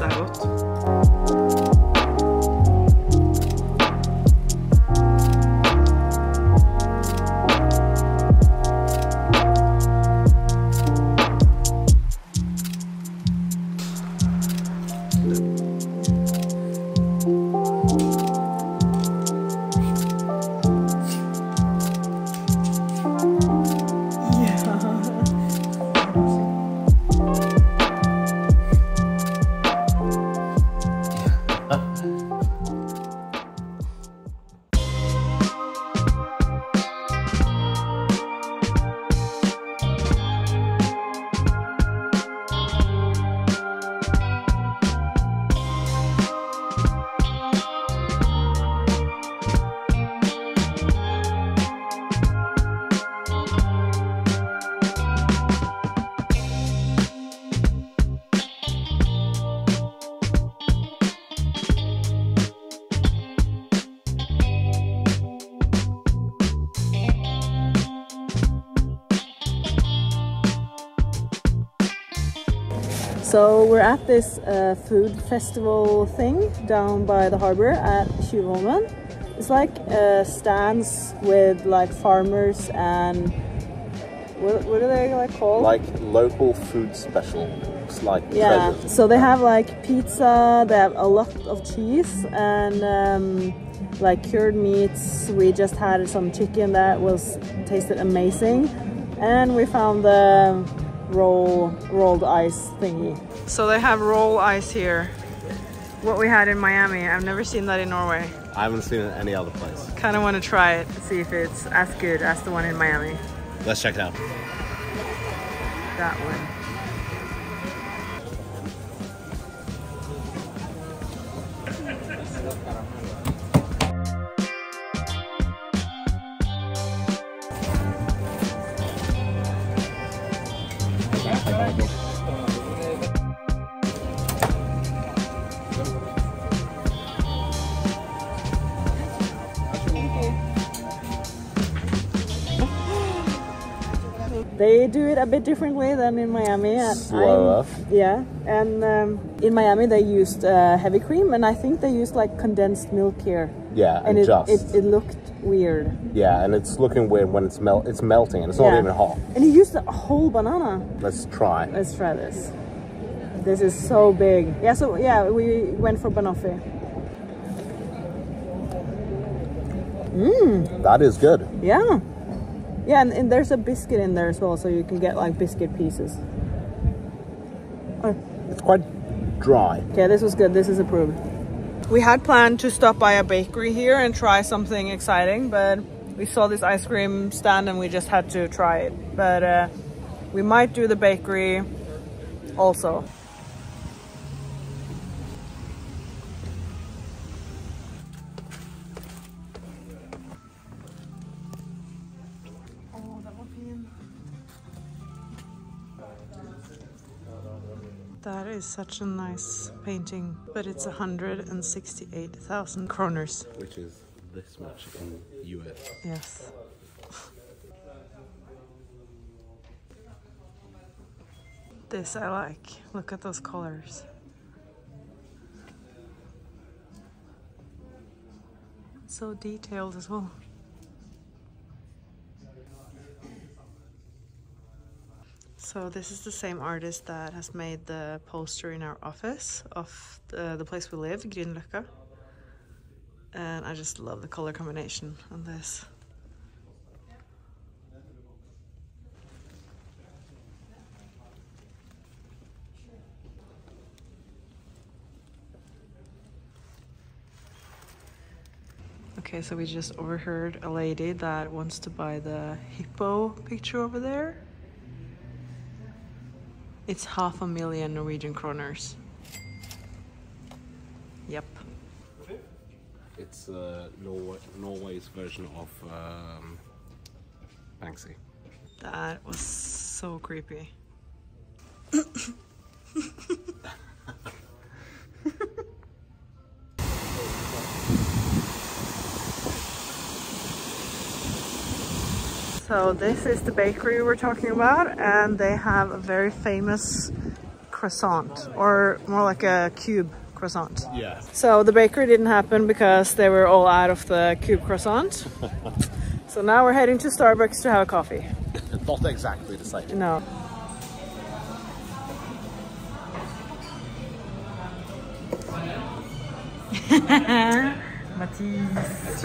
det godt. So we're at this food festival thing down by the harbor at Tjuvholmen. It's like stands with like farmers and what are they like called? Like local food specials, like yeah. treasures. So they have like pizza. They have a lot of cheese and like cured meats. We just had some chicken that tasted amazing, and we found the rolled ice thingy. So they have roll ice here. What we had in Miami. I've never seen that in Norway. I haven't seen it any other place. Kind of want to try it, see if it's as good as the one in Miami. Let's check it out. That one. They do it a bit differently than in Miami. Slower. Yeah, and in Miami they used heavy cream, and I think they used like condensed milk here. Yeah, and it looked weird. Yeah, and it's looking weird when it's melting and it's not even hot. And he used a whole banana. Let's try. Let's try this. This is so big. Yeah, so yeah, we went for banoffee. That is good. Yeah. Yeah, and there's a biscuit in there as well, so you can get like biscuit pieces. Oh. It's quite dry. Okay, this was good. This is approved. We had planned to stop by a bakery here and try something exciting, but we saw this ice cream stand and we just had to try it. But we might do the bakery also. That is such a nice painting, but it's 168,000 kroners. Which is this much in US. Yes. This I like. Look at those colors. So detailed as well. So this is the same artist that has made the poster in our office of the place we live, Grünerløkka. And I just love the color combination on this. Okay, so we just overheard a lady that wants to buy the hippo picture over there. It's 500,000 Norwegian kroners. Yep. It's Norway's version of Banksy. That was so creepy. So this is the bakery we're talking about, and they have a very famous croissant, or more like a cube croissant. Yeah. So the bakery didn't happen because they were all out of the cube croissant. So now we're heading to Starbucks to have a coffee. Not exactly the same. No. Matisse.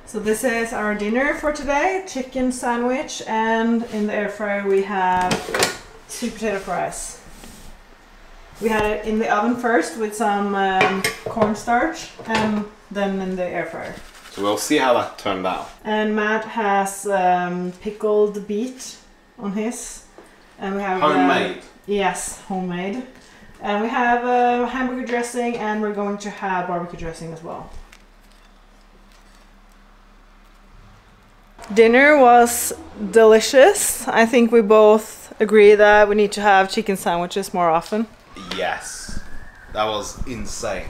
So this is our dinner for today, chicken sandwich, and in the air fryer we have sweet potato fries. We had it in the oven first with some cornstarch and then in the air fryer. So we'll see how that turned out. And Matt has pickled beet on his. And we have Homemade? Yes, homemade. And we have hamburger dressing, and we're going to have barbecue dressing as well. Dinner was delicious. I think we both agree that we need to have chicken sandwiches more often. Yes. That was insane.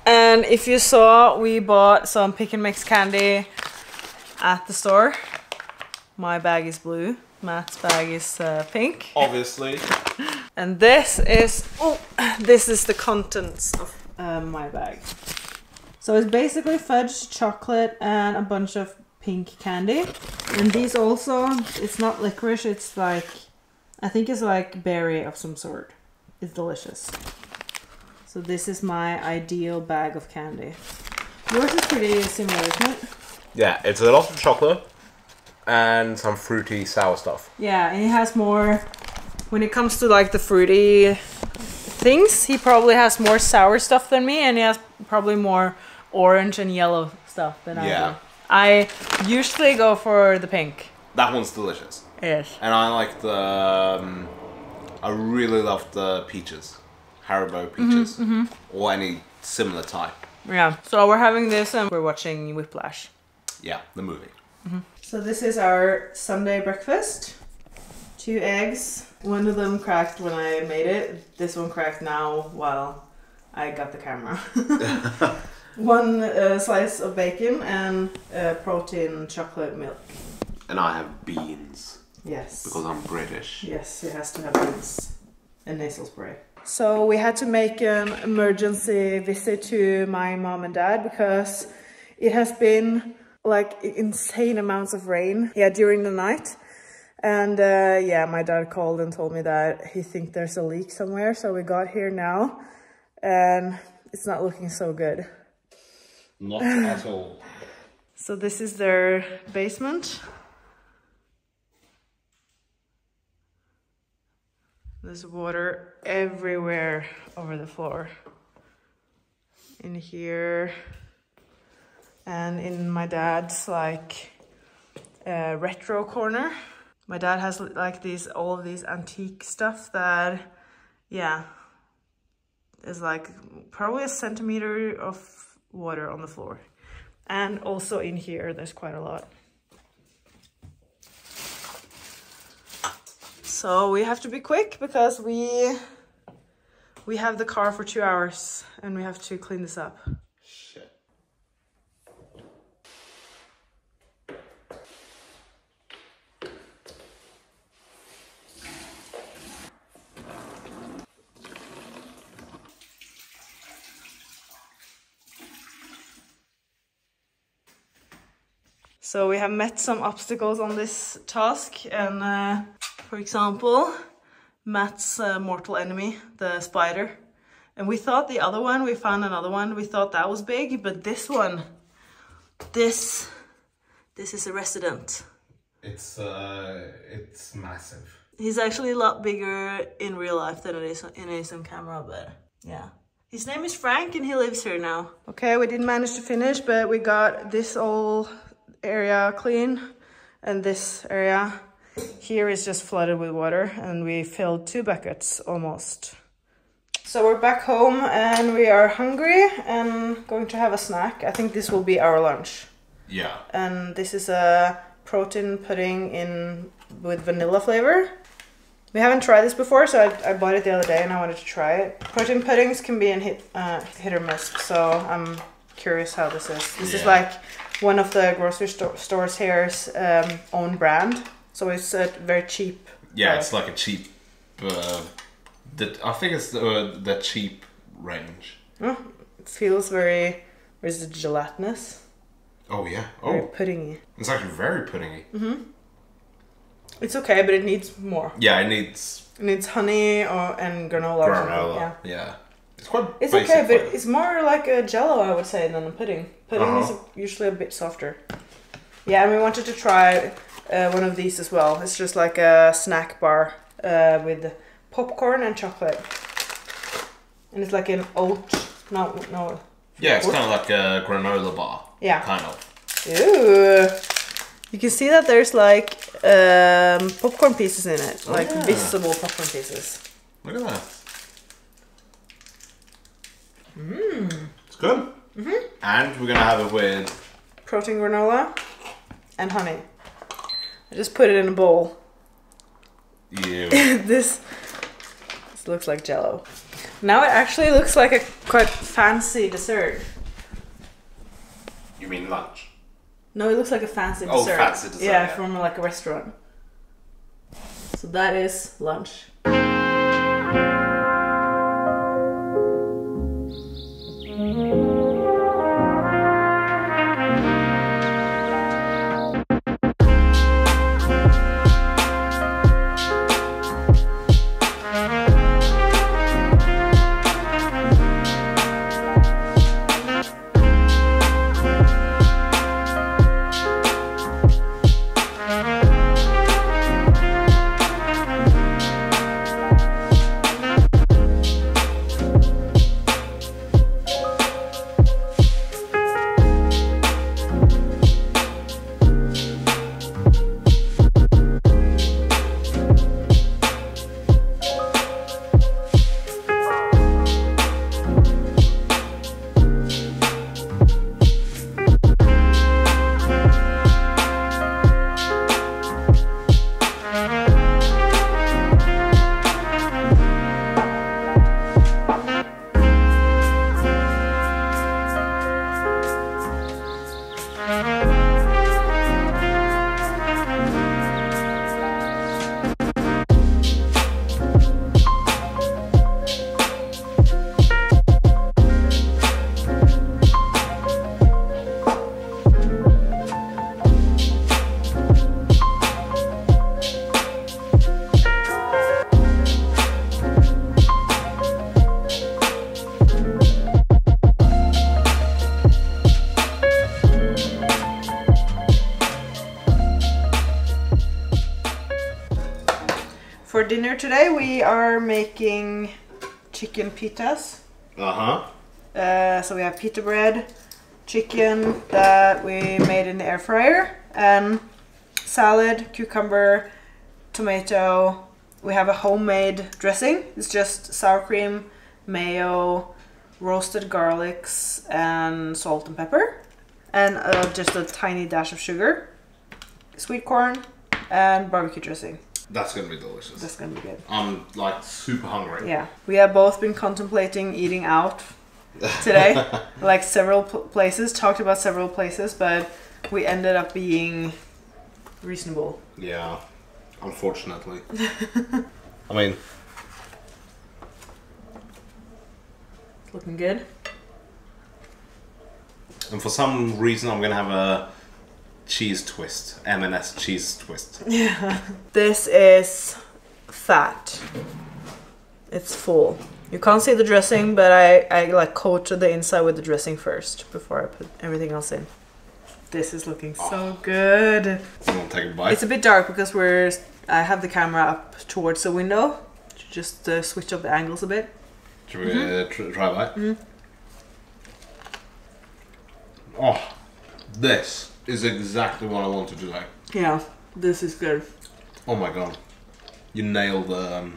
And if you saw, we bought some pick and mix candy at the store. My bag is blue. Matt's bag is pink. Obviously. And this is the contents of my bag. So it's basically fudge, chocolate, and a bunch of pink candy. And these also, it's not licorice, it's like, I think it's like berry of some sort. It's delicious. So this is my ideal bag of candy. Yours is pretty similar, isn't it? Yeah, it's a lot of chocolate and some fruity sour stuff. Yeah, and it has more, when it comes to like the fruity things, he probably has more sour stuff than me, and he has probably more orange and yellow stuff than I do. I usually go for the pink. That one's delicious. Yes. And I like the, I really love the peaches. Haribo peaches. Or any similar type. Yeah, so we're having this and we're watching Whiplash. Yeah, the movie. So this is our Sunday breakfast. 2 eggs. One of them cracked when I made it. This one cracked now while I got the camera. 1 slice of bacon and protein chocolate milk. And I have beans. Yes. Because I'm British. Yes, it has to have beans and nasal spray. So we had to make an emergency visit to my mom and dad because it has been like insane amounts of rain during the night. And yeah, my dad called and told me that he thinks there's a leak somewhere. So we got here now and it's not looking so good. Not at all. So this is their basement. There's water everywhere over the floor. In here. And in my dad's like retro corner. My dad has like all of these antique stuff that, yeah, is like probably a centimeter of water on the floor. And also in here there's quite a lot. So we have to be quick because we have the car for 2 hours and we have to clean this up. Shit. So we have met some obstacles on this task, and for example, Matt's mortal enemy, the spider. And we thought the other one, we found another one, we thought that was big, but this one, this This is a resident. It's massive. He's actually a lot bigger in real life than it is on camera, but yeah. His name is Frank and he lives here now. Okay, we didn't manage to finish, but we got this whole area clean and this area here is just flooded with water and we filled 2 buckets almost. So we're back home and we are hungry and going to have a snack. I think this will be our lunch. Yeah. And this is a protein pudding with vanilla flavor. We haven't tried this before, so I bought it the other day and I wanted to try it. Protein puddings can be hit or miss, so I'm curious how this is. This is like one of the grocery stores here's own brand, so it's a very cheap. Yeah, it's like a cheap. I think it's the cheap range. Oh, it feels very. Is it gelatinous? Oh yeah. Very puddingy. It's actually very puddingy. It's okay, but it needs more. Yeah, it needs honey and granola. Granola. Yeah. It's quite. It's okay, but it's more like a jello, I would say, than a pudding. Pudding is usually a bit softer. Yeah, and we wanted to try one of these as well. It's just like a snack bar with popcorn and chocolate, and it's like an oat. No. Yeah, it's kind of like a granola bar. Yeah. Kind of. Ooh. You can see that there's like popcorn pieces in it, like visible popcorn pieces. Look at that. It's good. And we're gonna have it with protein granola and honey. I just put it in a bowl. Ew. This looks like jello. Now it actually looks like a quite fancy dessert. You mean lunch? No, it looks like a fancy dessert. Oh, fancy dessert. Yeah, from like a restaurant. So that is lunch. For dinner today we are making chicken pitas. So we have pita bread, chicken that we made in the air fryer, and salad, cucumber, tomato. We have a homemade dressing. It's just sour cream, mayo, roasted garlics, and salt and pepper, and just a tiny dash of sugar, sweet corn, and barbecue dressing. That's gonna be delicious. That's gonna be good. I'm like super hungry. Yeah, we have both been contemplating eating out today, like several places, talked about several places, but we ended up being reasonable. Yeah, unfortunately. I mean, it's looking good. And for some reason I'm gonna have a cheese twist, M&S cheese twist. Yeah. This is fat. It's full. You can't see the dressing, but I like coated the inside with the dressing first before I put everything else in. This is looking so good. Someone take a bite. It's a bit dark because I have the camera up towards the window. Just switch up the angles a bit. Should we try a bite? Oh, this is exactly what I wanted today. Yeah, this is good. Oh my god. You nailed the...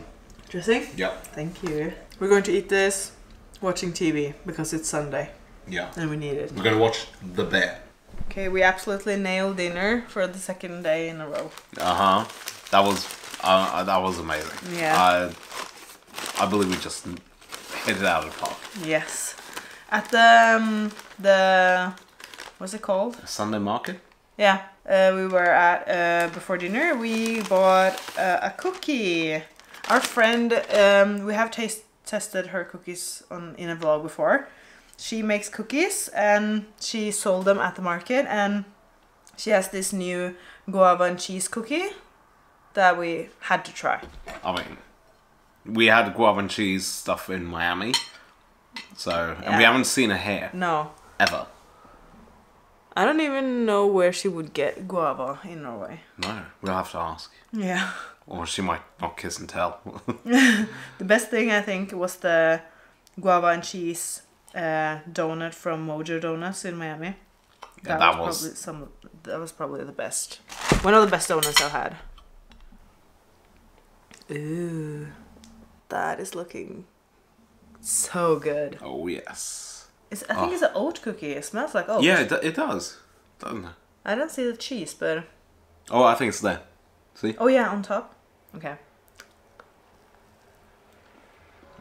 dressing? Yeah. Thank you. We're going to eat this watching TV because it's Sunday. Yeah. And we need it. We're going to watch The Bear. Okay, we absolutely nailed dinner for the second day in a row. That was amazing. Yeah. I believe we just hit it out of the park. Yes. At the what's it called? Sunday market? Yeah. We were at before dinner. We bought a cookie. Our friend, we have tested her cookies in a vlog before. She makes cookies and she sold them at the market, and she has this new guava and cheese cookie that we had to try. I mean, we had guava and cheese stuff in Miami, so and we haven't seen her here. No. Ever. I don't even know where she would get guava in Norway. No, we'll have to ask. Yeah. Or she might not kiss and tell. The best thing I think was the guava and cheese donut from Mojo Donuts in Miami. Yeah, that was probably the best. One of the best donuts I've had. Ooh, that is looking so good. Oh yes. I think it's an oat cookie. It smells like oat. Yeah, it does, doesn't it? I don't see the cheese, but... Oh, I think it's there. See? Oh yeah, on top. Okay.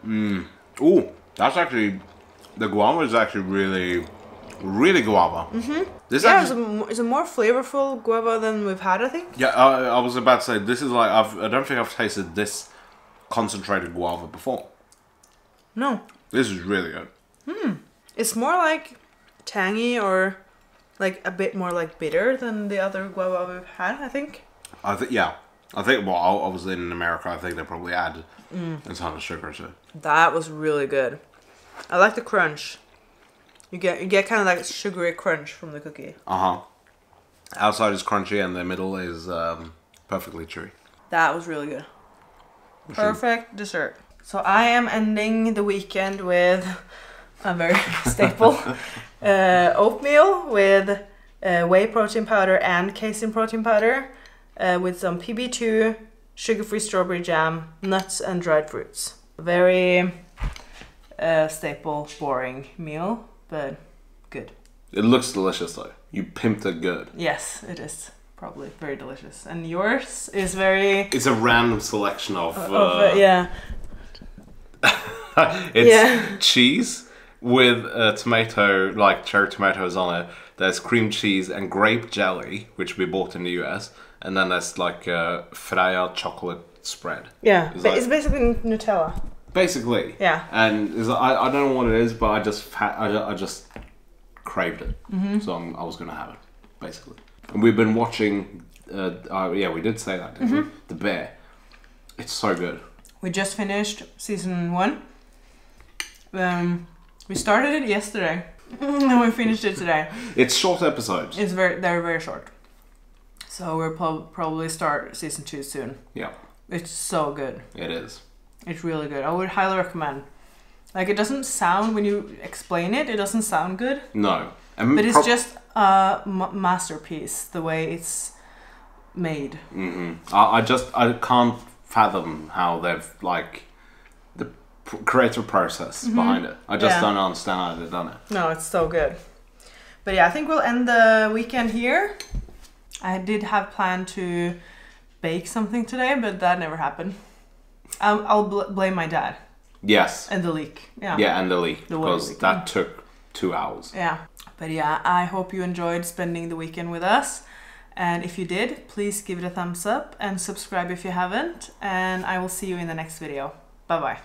Ooh, that's actually... The guava is actually really, really guava. This it's a more flavorful guava than we've had, I think. Yeah, I was about to say, this is like... I don't think I've tasted this concentrated guava before. No. This is really good. It's more like tangy or like a bit more like bitter than the other guava we've had, I think. I think, well, I was in America, I think they probably add a ton of sugar to it. That was really good. I like the crunch. You get kind of like a sugary crunch from the cookie. Outside is crunchy and the middle is perfectly chewy. That was really good. Perfect dessert. So I am ending the weekend with a very staple oatmeal with whey protein powder and casein protein powder with some PB2, sugar-free strawberry jam, nuts and dried fruits. Very staple, boring meal, but good. It looks delicious though. You pimped it good. Yes, it is. Probably very delicious. And yours is very... It's a random selection of yeah. It's cheese with tomato, like cherry tomatoes on it. There's cream cheese and grape jelly, which we bought in the US. And then there's like Freia chocolate spread. Yeah, it's basically Nutella. Basically. Yeah. And I don't know what it is, but I just craved it. So I was going to have it, basically. And we've been watching, yeah, we did say that, didn't we? The Bear. It's so good. We just finished season 1. We started it yesterday, and we finished it today. It's short episodes. They're very short. So we'll probably start season 2 soon. Yeah. It's so good. It is. It's really good. I would highly recommend. Like, it doesn't sound, when you explain it, it doesn't sound good. No. But it's just a masterpiece, the way it's made. I can't fathom how they've, like, the creative process behind it. I just don't understand how they've done it. No, it's so good. But yeah, I think we'll end the weekend here. I did have planned to bake something today, but that never happened. I'll blame my dad. Yes. And the leak. Yeah. Yeah, and the leak. Because that took 2 hours. Yeah. But yeah, I hope you enjoyed spending the weekend with us. And if you did, please give it a thumbs up and subscribe if you haven't. And I will see you in the next video. Bye-bye.